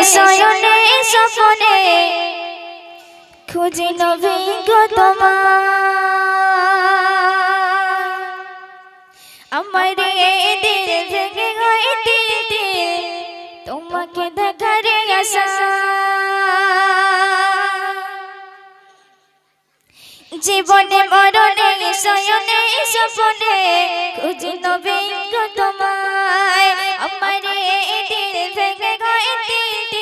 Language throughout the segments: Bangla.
শয়নে স্বপনে খুঁজি নবী গো তোমার আমার দিল ভেঙে গয় দিল তোমাকে দেখার আশা জীবনে মরণে শয়নে স্বপনে খুঁজি নবী গো তোমায় আমার দিল ভেঙে গয় দিল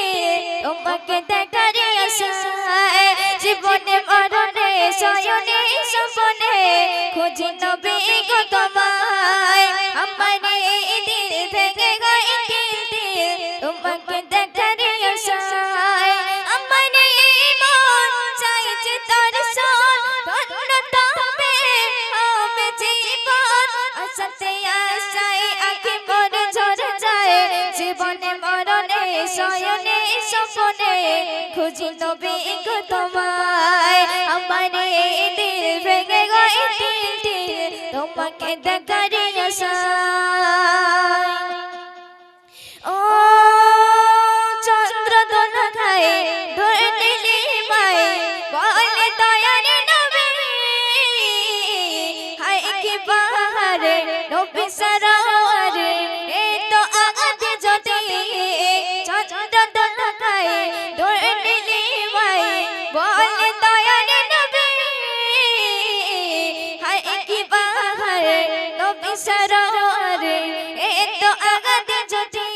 তোমাকে দেখার আশায় জীবনে মরণে শয়নে স্বপনে খুঁজি নবী গো তোমায় আমার দিল ভেঙে গয় দিল তোমাকে দেখার আশায় আমার মন চাইছে তোর সন ধন্য তবে হবে জীবন আশাতে আশায় আগে মরে ঝরে যায় জীবনে মরণে শয়নে স্বপনে খুঁজি নবী গো তোমায় আমার দিল ভেঙে গয় দিল তোমাকে দেখার আশায় ও চন্দ্র দোলা খায় ধরে মায় বলে দয়ার নবী হায় কি বাহারে নবী সরোয়ারে এ তো আগে যদি চন্দ্র দোলা খায় ধরে মায় বলে দয়ার নবী হায় কি বাহারে নবী সরোয়ারে এ তো আগে যদি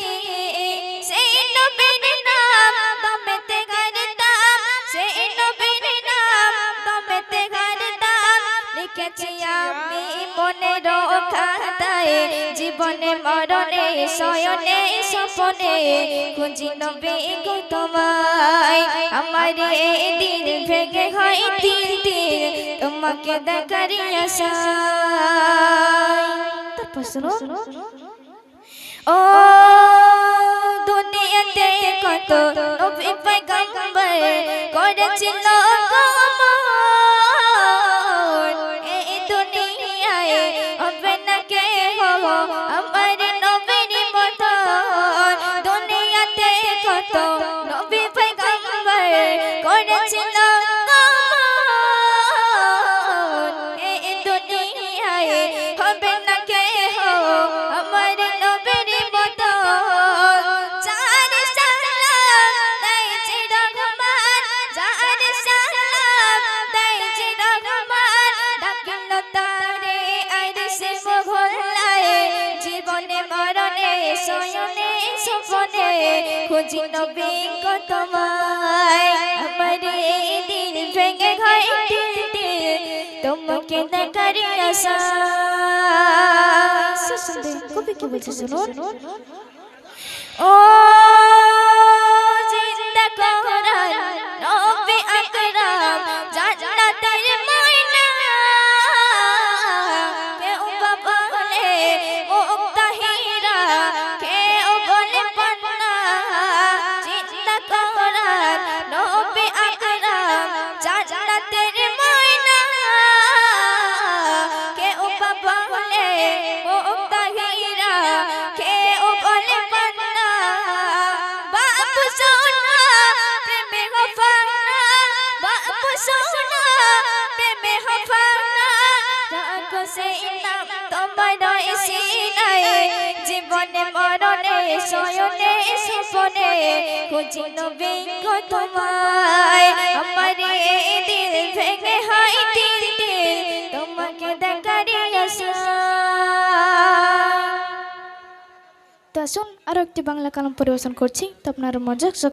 সেই নবীর নাম দমেতে গারতাম সেই নবীর নাম দমেতে গারতাম লিখেছি আমি মনের খাতায় জীবনে মরণে শয়নে স্বপনে খুঁজি নবী গো তোমায় আমার দিল ভেঙে হয় দিল তোমাকে দেখার আশায় তারপর শোনো ও দুনিয়াতে কত নবী পয়গম্বর করেছিল গমন এই দুনিয়ায় হবে না কে হবো আমার নবীর মতো দুনিয়াতে কত নবী পয়গম্বর করেছিল গমন এই দুনিয়ায় হবে না কে হবো আমার নবীর মতো যার সালাম দেয় যে রহমান যার সালাম দেয় যে রহমান ডাকিল তারে আরশে মহল্লায় জীবনে মরণে শয়নে স্বপনে খুঁজি নবী গো তোমায় আমার দিল ভেঙে হয় দিল তোমাকে দেখার আশা শুনবে কবি কি বলছে শুনুন ও জিন্দা কোরআন নবী আকরাম জান্নাতের ময়না কেউ বলে মুক্তাহিরা কেউ বলে পন্না জিন্দা কোরআন নবী আকরাম জান্নাতের ময়না কেউ বলে মুক্তাহিরা কেউ বলে পন্না বাপু সোনা প্রেমে হফানা বাপু সোনা প্রেমে হফানা রাখো সেই নাম তোমার সিনায় জীবনে মরণে শয়নে স্বপনে খুঁজি নবী গো তোমায় আমার দিল ভেঙে হয় দিল তোমাকে দেখার আশা তো আসুন আরো একটি বাংলা কালাম পরিবেশন করছি তো আপনারা মজা